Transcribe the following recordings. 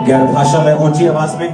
गैर भाषा में ऊंची आवाज में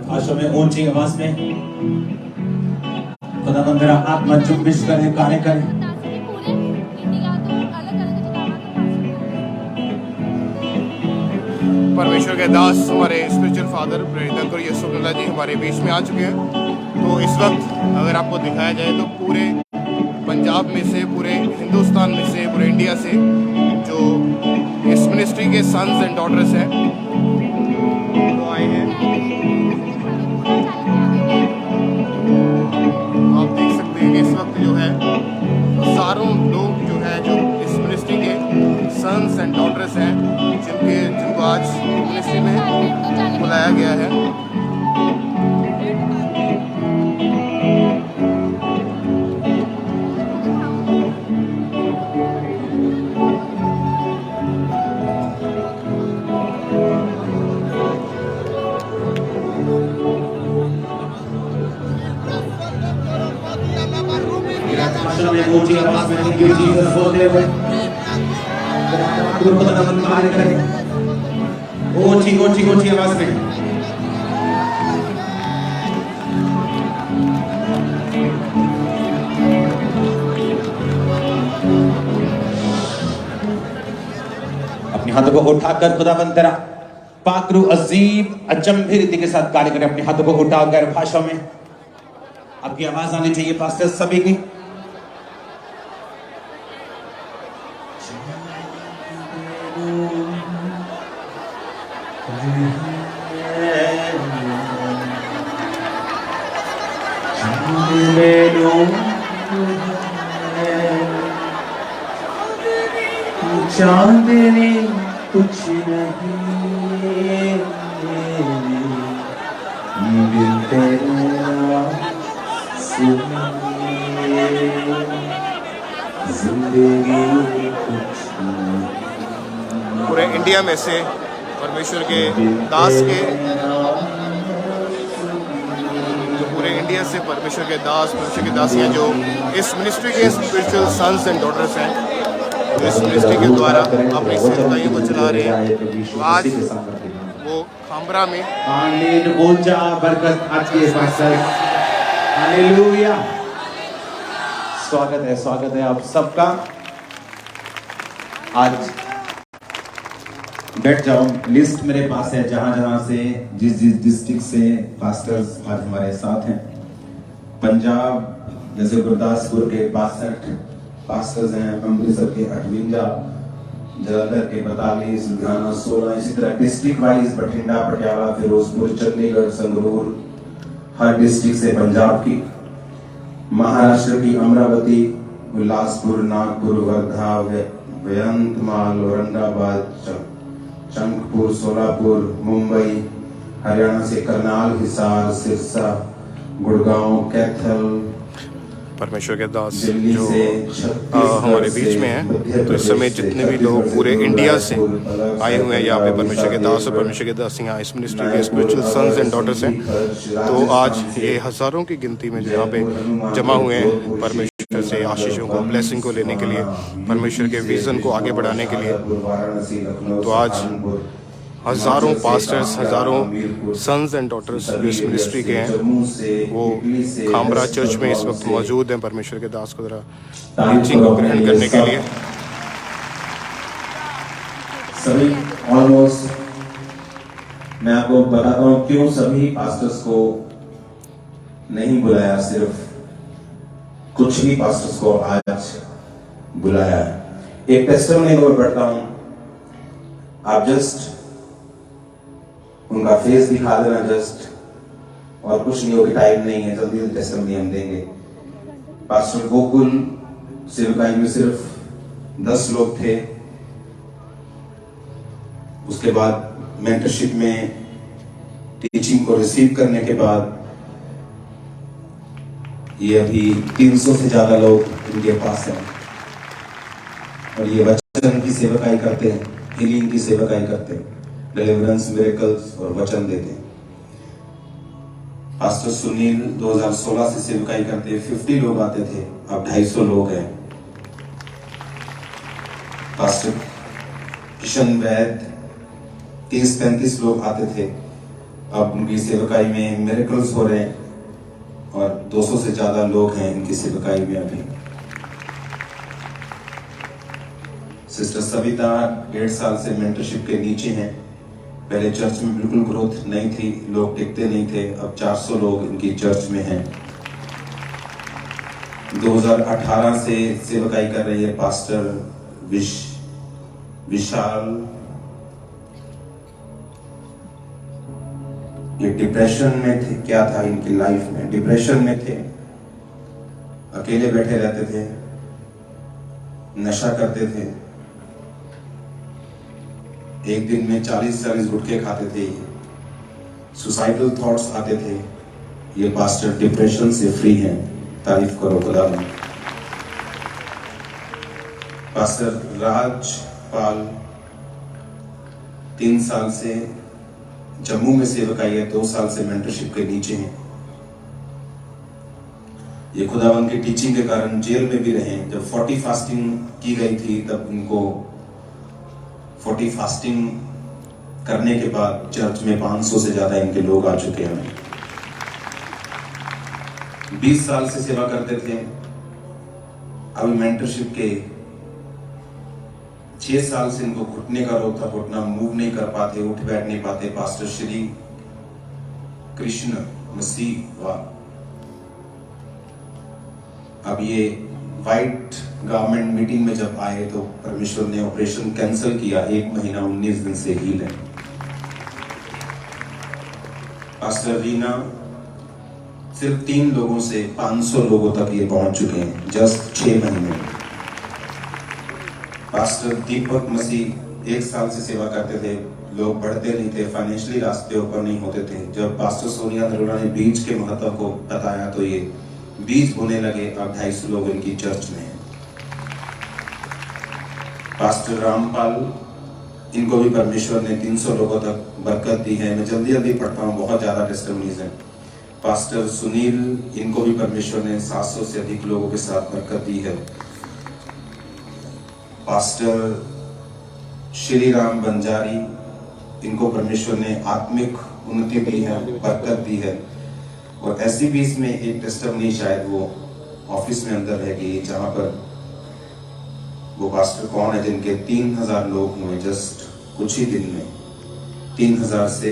भाषा में ऊंची आवाज में खुदावंद तेरा आत्मा जुम्बिश करे, कार्य करे। परमेश्वर के दास हमारे स्पिरिचुअल फादर प्रेरित यसुल्ला जी हमारे बीच में आ चुके हैं। तो इस वक्त अगर आपको दिखाया जाए तो पूरे पंजाब में से, पूरे हिंदुस्तान में से, पूरे इंडिया से जो इस मिनिस्ट्री के सन्स एंड डॉटर्स हैं वो आए हैं। आप देख सकते हैं कि इस वक्त जो है हजारों लोग जो है जो इस मिनिस्ट्री के सन्स एंड डॉटर्स हैं जिनको आज मिनिस्ट्री में बुलाया गया है। ऊंची आवाज में थैंक यू जीसस बोलते हुए कार्य करें। ऊंची ऊंची ऊंची आवाज में अपने हाथों को उठाकर खुदावंद तेरा पाकरू अजीब अचंभे रीति के साथ कार्य करें। अपने हाथों को उठाओ, गैर भाषा में आपकी आवाज आनी चाहिए पास्टर सभी की। चांदनी कुछ नहीं बिन तेरा जिंदगी कुछ नहीं। पूरे इंडिया में से परमेश्वर के दास के जो पूरे इंडिया से परमेश्वर के दास, परमेश्वर की दासियां जो इस मिनिस्ट्री के स्पिरिचुअल सन्स एंड डॉटर्स हैं जो इस मिनिस्ट्री के द्वारा अपनी सेवकाइयों को चला रहे हैं। तो आज वो खामरा में ऊंचा बरकत आज के पास है। हालेलुया। स्वागत है आप सबका। आज बैठ जाओ। लिस्ट मेरे पास है जहां से जिस डिस्ट्रिक्ट से पास्टर्स आज हमारे साथ हैं। पंजाब जैसे गुरदासपुर के 62 पास्टर्स हैं, अमृतसर के 58, जलंधर के 42, लुधियाना 16, इसी तरह डिस्ट्रिक्ट वाइज बठिंडा, पटियाला, फिरोजपुर, चंडीगढ़, संगरूर, हर डिस्ट्रिक्ट से पंजाब की, महाराष्ट्र की अमरावती, उल्लासपुर, नागपुर, वर्धा, वयंतमाल, औरंगाबाद, चंकपुर, सोलापुर, मुंबई, हरियाणा से करनाल, हिसार, सिरसा, गुड़गांव, कैथल, परमेश्वर के दास जो हमारे बीच में हैं। तो इस समय जितने भी लोग पूरे इंडिया से आए हुए हैं यहाँ पे परमेश्वर के दास और परमेश्वर के दासियाँ इस मिनिस्ट्री के स्पिरिचुअल सन्स एंड डॉटर्स हैं। तो आज ये हज़ारों की गिनती में जो यहाँ पे जमा हुए हैं परमेश्वर से आशीषों को, ब्लेसिंग को लेने के लिए, परमेश्वर के विज़न को आगे बढ़ाने के लिए। तो आज हज़ारों हिमाचल से, पास्टर्स, कांगड़ा, हज़ारों हमीरपुर, सन्स एंड डॉटर्स जो सभी इस एरिया मिनिस्ट्री से, के हैं, जम्मू से, वो इटली से, खामरा वेस्ट चर्च में इस बंगाल वक्त से, मौजूद हैं परमेश्वर के दास को ज़रा तारीफ टीचिंग करो को अपने ग्रहण लिए करने के लिए। सभी ऑलमोस्ट, मैं आपको बताता हूँ क्यों सभी पास्टर्स को नहीं बुलाया, सिर्फ कुछ ही पास्टर्स को आज बुलाया है। एक टेस्टिमनी को मैं पढ़ता हूं, आप जस्ट उनका फेस दिखा देना जस्ट, और कुछ नहीं होगी, टाइम नहीं है, जल्दी जल्दी टेस्टिमनी हम देंगे। पास्टर गोकुल सेवकाई में सिर्फ 10 लोग थे, उसके बाद मेंटरशिप में टीचिंग को रिसीव करने के बाद ये अभी 300 से ज्यादा लोग इनके पास हैं, और ये वचन की सेवकाई करते हैं, हीलिंग की सेवकाई करते हैं, डिलीवरेंस, मिरेकल्स और वचन देते हैं। पास्टर सुनील 2016 से सेवकाई करते हैं, 50 लोग आते थे, अब 250 लोग हैं। पास्टर किशन वैद 30-35 लोग आते थे, अब उनकी सेवकाई में मिरेकल्स हो रहे हैं, और 200 से ज्यादा लोग हैं इनकी सेवकाई में अभी। सिस्टर सविता 1.5 साल से मेंटरशिप के नीचे हैं। पहले चर्च में बिल्कुल ग्रोथ नहीं थी, लोग टिकते नहीं थे, अब 400 लोग इनकी चर्च में हैं। 2018 से सेवकाई कर रही है पास्टर विशाल। ये डिप्रेशन में थे, क्या था इनकी लाइफ में, डिप्रेशन में थे, अकेले बैठे रहते थे, नशा करते थे, एक दिन में 40-40 गुटखे खाते थे, सुसाइडल थॉट्स आते थे। ये पास्टर डिप्रेशन से फ्री हैं, तारीफ करो खुदा में। पास्टर राजपाल 3 साल से जम्मू में सेवकाई है, 2 साल से मेंटरशिप के नीचे हैं। ये खुदावन की टीचिंग के कारण जेल में भी रहे। जब 40 फास्टिंग की गई थी, तब उनको 40 फास्टिंग करने के बाद चर्च में 500 से ज्यादा इनके लोग आ चुके हैं। 20 साल से सेवा करते थे, अभी मेंटरशिप के 6 साल से इनको घुटने का रोग था, घुटना मूव नहीं कर पाते, उठ बैठ नहीं पाते। पास्टर श्री कृष्ण मसीह, अब ये व्हाइट गवर्नमेंट मीटिंग में जब आए तो परमेश्वर ने ऑपरेशन कैंसिल किया, 1 महीना 19 दिन से हील है। पास्टर रीना सिर्फ 3 लोगों से 500 लोगों तक ये पहुंच चुके हैं जस्ट 6 महीने में। पास्टर दीपक मसीह 1 साल से सेवा करते थे, लोग बढ़ते नहीं थे, फाइनेंशियली रास्ते ऊपर नहीं होते थे। जब पास्टर सोनिया नरोला ने बीज के महत्व को बताया तो ये बीज बोने लगे, अब 250 लोग इनकी चर्च में हैं। पास्टर रामपाल, इनको भी परमेश्वर ने 300 लोगों तक बरकत दी है। मैं जल्दी जल्दी पढ़ता हूँ, बहुत ज्यादा टेस्टिमनीज हैं। पास्टर सुनील, इनको भी परमेश्वर ने 700 से अधिक लोगों के साथ बरकत दी है। पास्टर श्री राम बंजारी, इनको परमेश्वर ने आत्मिक उन्नति दी है, बरकत दी है। और ऐसी भी इसमें एक टेस्टिमनी शायद वो ऑफिस में अंदर रह गई, जहां पर वो पास्टर कौन है जिनके 3000 लोग हुए जस्ट कुछ ही दिन में। 3000 से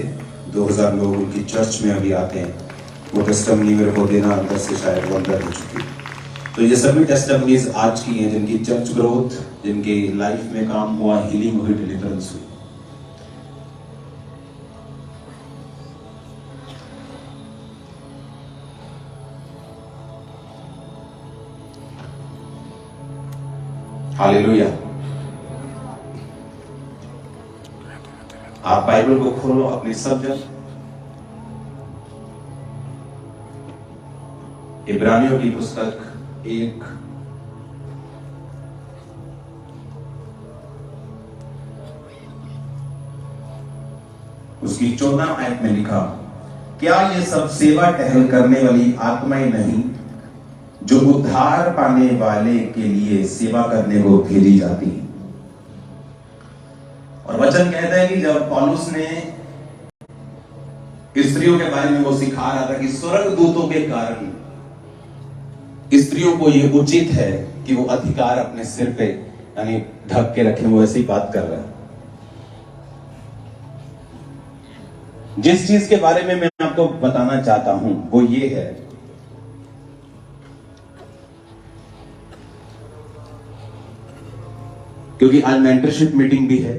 2000 लोग उनकी चर्च में अभी आते हैं। वो टेस्टिमनी मेरे को देना अंदर से शायद वो अंदर हो चुकी। तो ये सभी टेस्टिमनीज आज की हैं, जिनकी चर्च ग्रोथ, जिनकी लाइफ में काम हुआ, हीलिंग हुई, डिलीवरेंस हुई। हालेलुया। आप बाइबल को खोलो अपनी सब जगह, इब्रानियों की पुस्तक 1 उसकी 14 आयत में लिखा, क्या ये सब सेवा टहल करने वाली आत्माएं नहीं जो उद्धार पाने वाले के लिए सेवा करने को भेजी जाती हैं। और वचन कहता है कि जब पौलुस ने स्त्रियों के बारे में वो सिखा रहा था कि स्वर्गदूतों के कारण स्त्रियों को यह उचित है कि वो अधिकार अपने सिर पे यानी ढक के रखें, वो ऐसी बात कर रहा है। जिस चीज के बारे में मैं आपको बताना चाहता हूं वो ये है, क्योंकि आज मेंटरशिप मीटिंग भी है,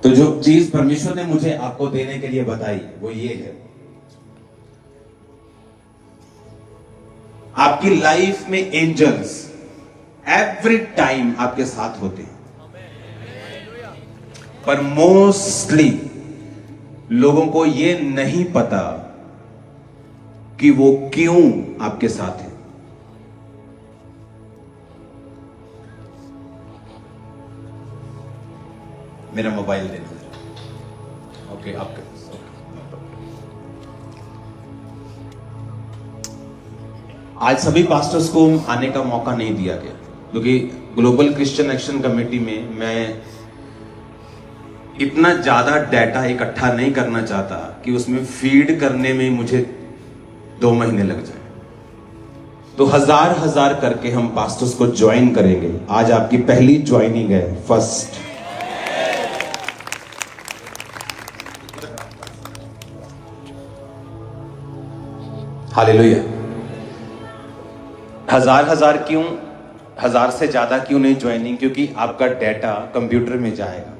तो जो चीज परमेश्वर ने मुझे आपको देने के लिए बताई वो ये है, आपकी लाइफ में एंजल्स एवरी टाइम आपके साथ होते हैं, पर मोस्टली लोगों को ये नहीं पता कि वो क्यों आपके साथ है। मेरा मोबाइल देना जरा। ओके, आपके आज सभी पास्टर्स को आने का मौका नहीं दिया गया, क्योंकि ग्लोबल क्रिश्चियन एक्शन कमेटी में मैं इतना ज्यादा डाटा इकट्ठा नहीं करना चाहता कि उसमें फीड करने में मुझे 2 महीने लग जाए। तो हजार करके हम पास्टर्स को ज्वाइन करेंगे। आज आपकी पहली ज्वाइनिंग है, फर्स्ट। हालेलुया। हजार क्यों, 1000 से ज्यादा क्यों नहीं ज्वाइनिंग? क्योंकि आपका डाटा कंप्यूटर में जाएगा,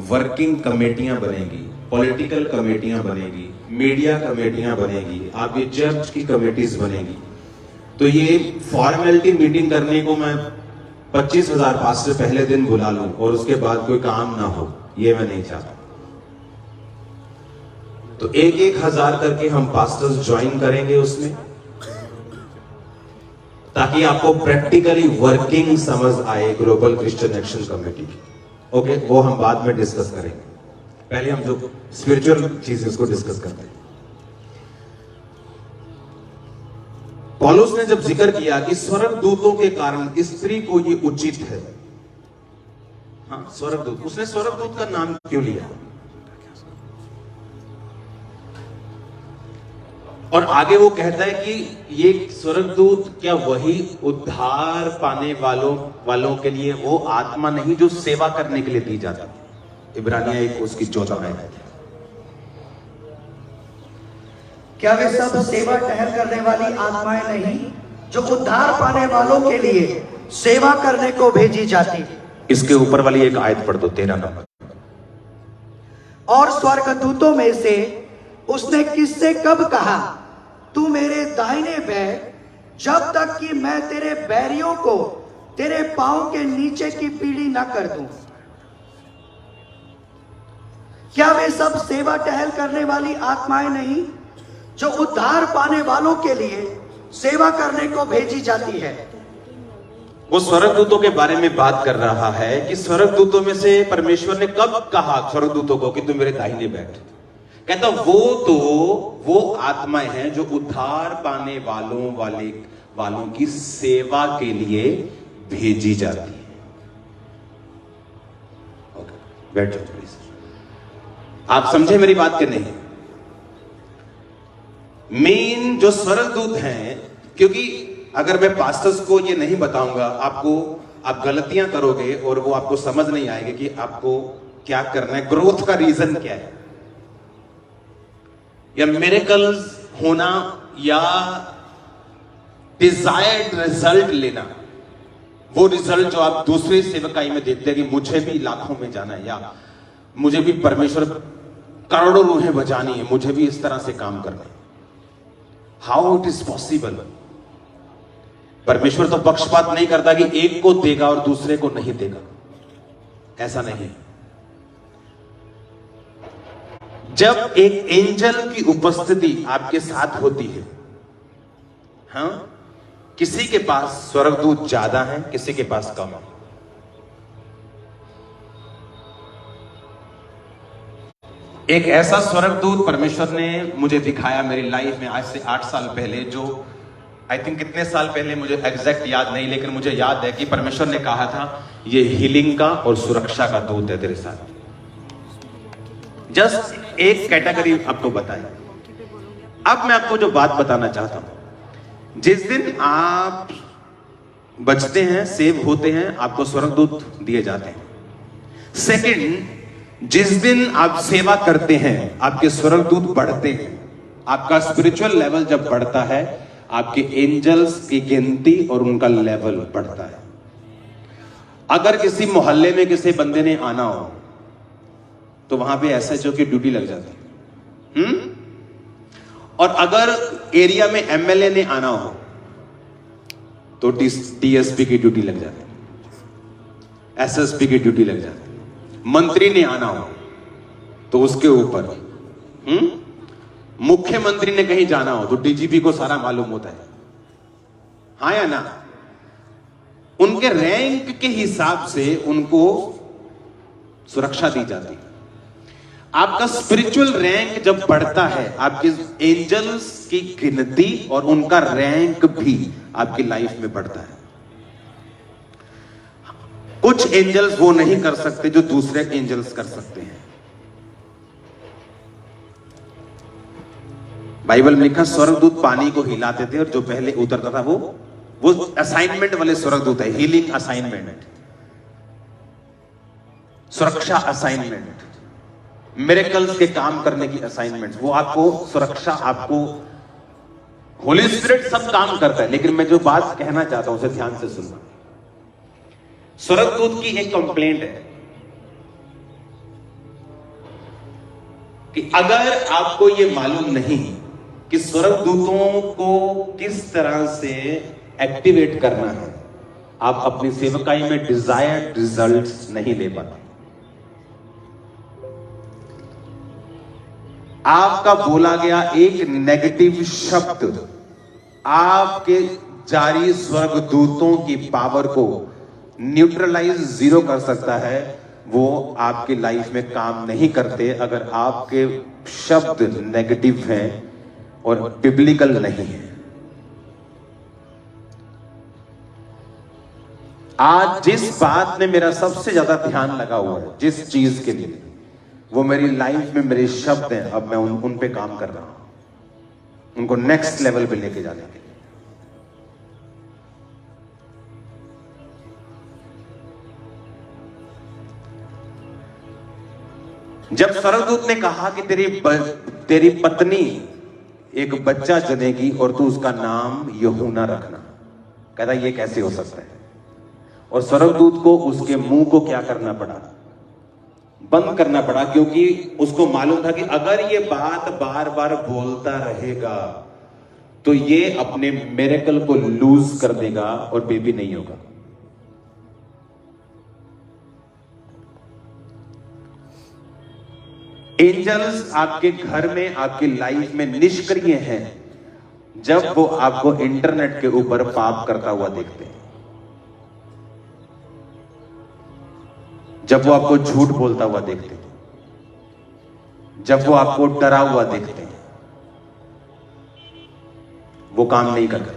वर्किंग कमेटियां बनेगी, पॉलिटिकल कमेटियां बनेगी, मीडिया कमेटियां बनेगी, आपकी चर्च की कमेटीज बनेगी। तो ये फॉर्मेलिटी मीटिंग करने को मैं 25,000 पास्टर पहले दिन बुला लूं और उसके बाद कोई काम ना हो, ये मैं नहीं चाहता। तो 1,000 करके हम पास्टर्स ज्वाइन करेंगे उसमें, ताकि आपको प्रैक्टिकली वर्किंग समझ आए ग्लोबल क्रिश्चियन एक्शन कमेटी की। ओके, वो हम बाद में डिस्कस करेंगे, पहले हम जो स्पिरिचुअल चीजें उसको डिस्कस करते हैं। पौलुस ने जब जिक्र किया कि स्वर्गदूतों के कारण स्त्री को ये उचित है, हाँ स्वर्गदूत, उसने स्वर्गदूत का नाम क्यों लिया? और आगे वो कहता है कि ये स्वर्गदूत क्या वही उद्धार पाने वालों के लिए वो आत्मा नहीं जो सेवा करने के लिए दी जाती है? इब्रानिया 1 उसकी 14 है। क्या वे सब सेवा टहल करने वाली आत्माएं नहीं जो उद्धार पाने वालों के लिए सेवा करने को भेजी जाती है? इसके ऊपर वाली एक आयत पढ़ दो, 13 नंबर। और स्वर्गदूतों में से उसने किससे कब कहा, तू मेरे दाहिने बैठ, जब तक कि मैं तेरे बैरियों को तेरे पांव के नीचे की पीढ़ी न कर दूं? क्या वे सब सेवा टहल करने वाली आत्माएं नहीं जो उद्धार पाने वालों के लिए सेवा करने को भेजी जाती है? वो स्वर्गदूतों के बारे में बात कर रहा है कि स्वर्गदूतों में से परमेश्वर ने कब कहा स्वर्गदूतों को कि तुम मेरे दाहिने बैठ? कहता वो आत्माएं हैं जो उद्धार पाने वालों की सेवा के लिए भेजी जाती है। ओके, बैठ जाओ प्लीज। आप समझे मेरी बात कि नहीं? मेन जो स्वर्गदूत हैं, क्योंकि अगर मैं पास्टर्स को ये नहीं बताऊंगा आप गलतियां करोगे और वो आपको समझ नहीं आएगी कि आपको क्या करना है, ग्रोथ का रीजन क्या है, या मिरेकल्स होना या डिजायर्ड रिजल्ट लेना। वो रिजल्ट जो आप दूसरे सेवकाई में देखते हैं कि मुझे भी लाखों में जाना है, या मुझे भी परमेश्वर करोड़ों रूहें बचानी है, मुझे भी इस तरह से काम करना है। How it is possible? परमेश्वर तो पक्षपात नहीं करता कि एक को देगा और दूसरे को नहीं देगा, ऐसा नहीं। जब एक एंजल की उपस्थिति आपके साथ होती है, हाँ, किसी के पास स्वर्गदूत ज्यादा है, किसी के पास कम है। एक ऐसा स्वर्गदूत परमेश्वर ने मुझे दिखाया मेरी लाइफ में आज से 8 साल पहले, जो आई थिंक कितने साल पहले, मुझे एग्जैक्ट याद नहीं, लेकिन मुझे याद है कि परमेश्वर ने कहा था ये हीलिंग का और सुरक्षा का दूत है तेरे साथ। जस्ट एक कैटेगरी आपको बताई। अब मैं आपको जो बात बताना चाहता हूं, जिस दिन आप बचते हैं, सेव होते हैं, आपको स्वर्गदूत दिए जाते हैं। सेकंड, जिस दिन आप सेवा करते हैं आपके स्वर्गदूत बढ़ते हैं। आपका स्पिरिचुअल लेवल जब बढ़ता है, आपके एंजल्स की गिनती और उनका लेवल बढ़ता है। अगर किसी मोहल्ले में किसी बंदे ने आना हो तो वहां पे एसएचओ की ड्यूटी लग जाती है। और अगर एरिया में एमएलए ने आना हो तो डीएसपी की ड्यूटी लग जाती है, एसएसपी की ड्यूटी लग जाती है। मंत्री ने आना हो तो उसके ऊपर, मुख्यमंत्री ने कहीं जाना हो तो डीजीपी को सारा मालूम होता है, हाँ या ना? उनके रैंक के हिसाब से उनको सुरक्षा दी जाती है। आपका स्पिरिचुअल रैंक जब बढ़ता है, आपके एंजल्स की गिनती और उनका रैंक भी आपकी लाइफ में बढ़ता है। कुछ एंजल्स वो नहीं कर सकते जो दूसरे एंजल्स कर सकते हैं। बाइबल में लिखा स्वर्गदूत पानी को हिलाते थे और जो पहले उतरता था वो असाइनमेंट वाले स्वर्गदूत है। हीलिंग असाइनमेंट, सुरक्षा असाइनमेंट, मिरेकल्स के काम करने की असाइनमेंट, वो आपको सुरक्षा, आपको होली स्पिरिट सब काम करता है। लेकिन मैं जो बात कहना चाहता हूं उसे ध्यान से सुनना। स्वर्गदूत की एक कंप्लेंट है कि अगर आपको यह मालूम नहीं कि स्वर्गदूतों को किस तरह से एक्टिवेट करना है, आप अपनी सेवकाई में डिजायर्ड रिजल्ट्स नहीं ले पाते। आपका बोला गया एक नेगेटिव शब्द आपके जारी स्वर्गदूतों की पावर को न्यूट्रलाइज, जीरो कर सकता है। वो आपकी लाइफ में काम नहीं करते अगर आपके शब्द नेगेटिव हैं और बिब्लिकल नहीं है। आज जिस बात में मेरा सबसे ज्यादा ध्यान लगा हुआ है, जिस चीज के लिए, वो मेरी लाइफ में मेरे शब्द हैं। अब मैं उन पे काम कर रहा हूं, उनको नेक्स्ट लेवल पे लेके जाने के लिए। जब स्वर्गदूत ने कहा कि तेरी पत्नी एक बच्चा जनेगी और तू उसका नाम यूहन्ना रखना, कहता ये कैसे हो सकता है? और स्वर्गदूत को उसके मुंह को क्या करना पड़ा? बंद करना पड़ा, क्योंकि उसको मालूम था कि अगर ये बात बार बार बोलता रहेगा तो ये अपने मिरेकल को लूज कर देगा और बेबी नहीं होगा। एंजल्स आपके घर में, आपकी लाइफ में निष्क्रिय हैं जब वो आपको इंटरनेट के ऊपर पाप करता हुआ देखते हैं, जब वो आपको झूठ बोलता हुआ देखते हैं, जब वो आपको डरा हुआ देखते हैं, वो काम नहीं करते।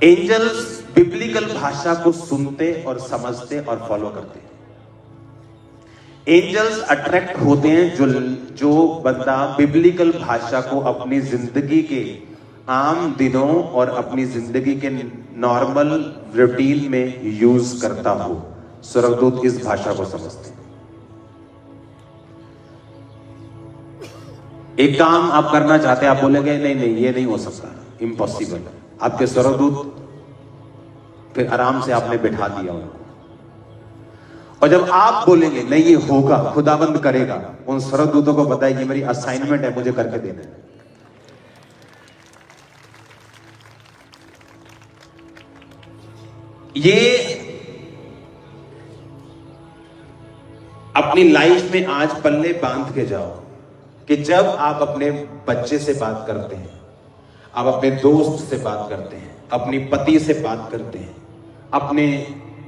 एंजल्स बिब्लिकल भाषा को सुनते और समझते और फॉलो करते हैं। एंजल्स अट्रैक्ट होते हैं जो बंदा बिब्लिकल भाषा को अपनी जिंदगी के आम दिनों और अपनी जिंदगी के नॉर्मल रूटीन में यूज करता हो। स्वर्गदूत इस भाषा को समझते हैं। एक काम आप करना चाहते हैं, आप बोलेंगे नहीं नहीं ये नहीं हो सकता, इम्पॉसिबल। आपके स्वर्गदूत फिर आराम से आपने बैठा दिया उनको, और जब आप बोलेंगे नहीं ये होगा, खुदाबंद करेगा, उन स्वर्गदूतों को पता है ये मेरी असाइनमेंट है, मुझे करके देना है। ये अपनी लाइफ में आज पल्ले बांध के जाओ कि जब आप अपने बच्चे से बात करते हैं, आप अपने दोस्त से बात करते हैं, अपनी पति से बात करते हैं, अपने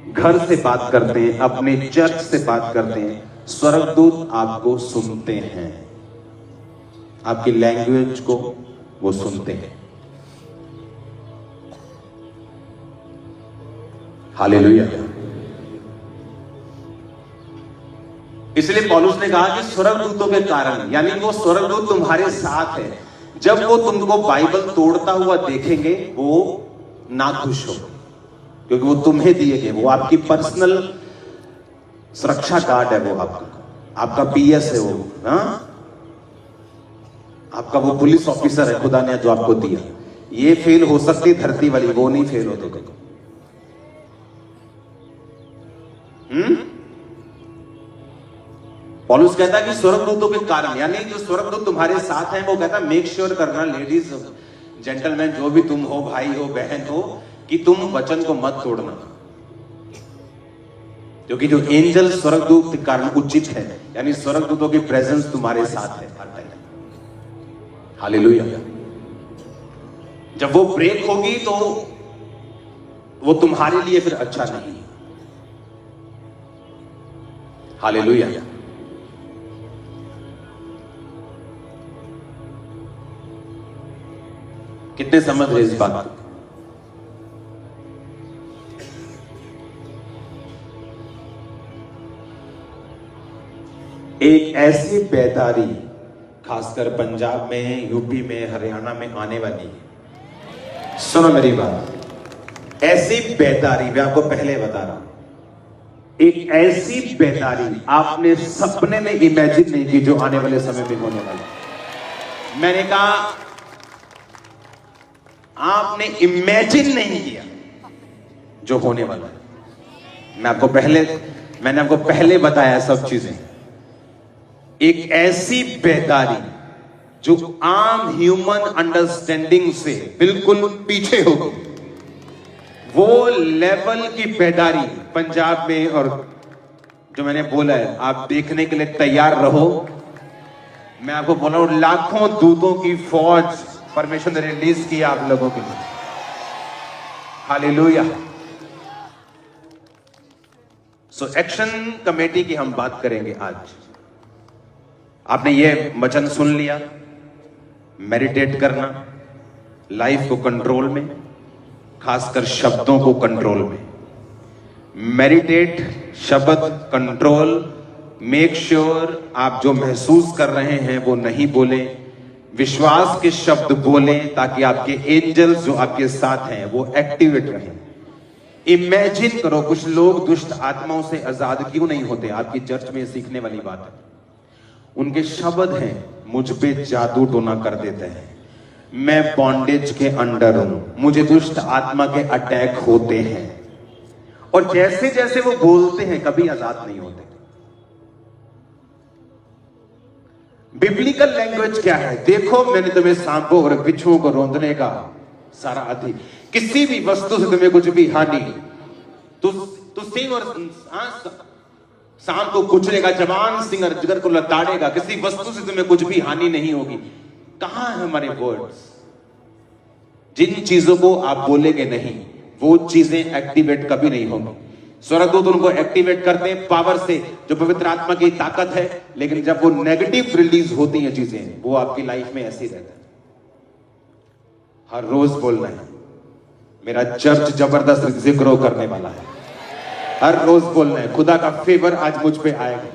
घर से बात करते हैं, अपने चर्च से बात करते हैं, स्वर्गदूत आपको सुनते हैं, आपकी लैंग्वेज को वो सुनते हैं। हालेलुया। इसलिए पौलुस ने कहा कि स्वर्गदूतों के कारण, यानी वो स्वर्गदूत तुम्हारे साथ है। जब वो तुमको बाइबल तोड़ता हुआ देखेंगे वो ना खुश हो, क्योंकि वो तुम्हें दिए गए, वो आपकी पर्सनल सुरक्षा गार्ड है, वो आपका पीएस है, वो आपका वो पुलिस ऑफिसर है खुदा ने जो आपको दिया। ये फेल हो सकती धरती वाली, वो नहीं फेल होते। पौलुस कहता है कि स्वर्गदूतों के कारण, यानी जो स्वर्गदूत तुम्हारे साथ हैं, वो कहता मेक श्योर करना, लेडीज जेंटलमैन जो भी तुम हो, भाई हो, बहन हो, कि तुम वचन को मत तोड़ना, क्योंकि जो एंजल स्वर्गदूत के कारण उचित है, यानी स्वर्गदूतों की प्रेजेंस तुम्हारे साथ है। हालेलुया। जब वो ब्रेक होगी तो वो तुम्हारे लिए फिर अच्छा नहीं। हालेलुया। कितने समझ रहे इस बात को? एक ऐसी बेदारी खासकर पंजाब में, यूपी में, हरियाणा में आने वाली है। सुनो मेरी बात, ऐसी बेदारी मैं आपको पहले बता रहा हूं, एक ऐसी बेदारी आपने सपने में इमेजिन नहीं की जो आने वाले समय में होने मैंने कहा आपने इमेजिन नहीं किया जो होने वाला है। मैंने आपको पहले बताया सब चीजें। एक ऐसी बेदारी जो आम ह्यूमन अंडरस्टैंडिंग से बिल्कुल पीछे होगी, वो लेवल की बेदारी पंजाब में, और जो मैंने बोला है आप देखने के लिए तैयार रहो। मैं आपको बोला हूं, लाखों दूतों की फौज परमेश्वर ने रिलीज की आप लोगों के लिए। हालेलुया। सो एक्शन कमेटी की हम बात करेंगे आज। आपने ये वचन सुन लिया, मेडिटेट करना, लाइफ को कंट्रोल में, खासकर शब्दों को कंट्रोल में। मेडिटेट, शब्द कंट्रोल, मेक श्योर आप जो महसूस कर रहे हैं वो नहीं बोले, विश्वास के शब्द बोले, ताकि आपके एंजल्स जो आपके साथ हैं वो एक्टिवेट रहें। इमेजिन करो, कुछ लोग दुष्ट आत्माओं से आजाद क्यों नहीं होते? आपकी चर्च में सीखने वाली बात है। उनके शब्द हैं, मुझ पे जादू टोना कर देते हैं, मैं बॉन्डेज के अंडर हूं, मुझे दुष्ट आत्मा के अटैक होते हैं, और जैसे जैसे वो बोलते हैं कभी आजाद नहीं होते। बिब्लिकल लैंग्वेज क्या है? देखो मैंने तुम्हें सांपों और बिच्छुओं को रौंदने का सारा अधिक, किसी भी वस्तु से तुम्हें कुछ भी हानि, तो सिंह और सांप को कुचलेगा, जवान सिंह और जिगर को लताड़ेगा, किसी वस्तु से तुम्हें कुछ भी हानि नहीं होगी। कहां है हमारे वर्ड्स? जिन चीजों को आप बोलेंगे नहीं, वो चीजें एक्टिवेट कभी नहीं होंगी। स्वर्गदूत उनको एक्टिवेट करते हैं पावर से, जो पवित्र आत्मा की ताकत है, लेकिन जब वो नेगेटिव रिलीज होती हैं चीजें, वो आपकी लाइफ में ऐसी रहता है। हर रोज बोलना है, मेरा चर्च जबरदस्त ग्रो करने वाला है। हर रोज बोलना है, खुदा का फेवर आज मुझ पे आएगा।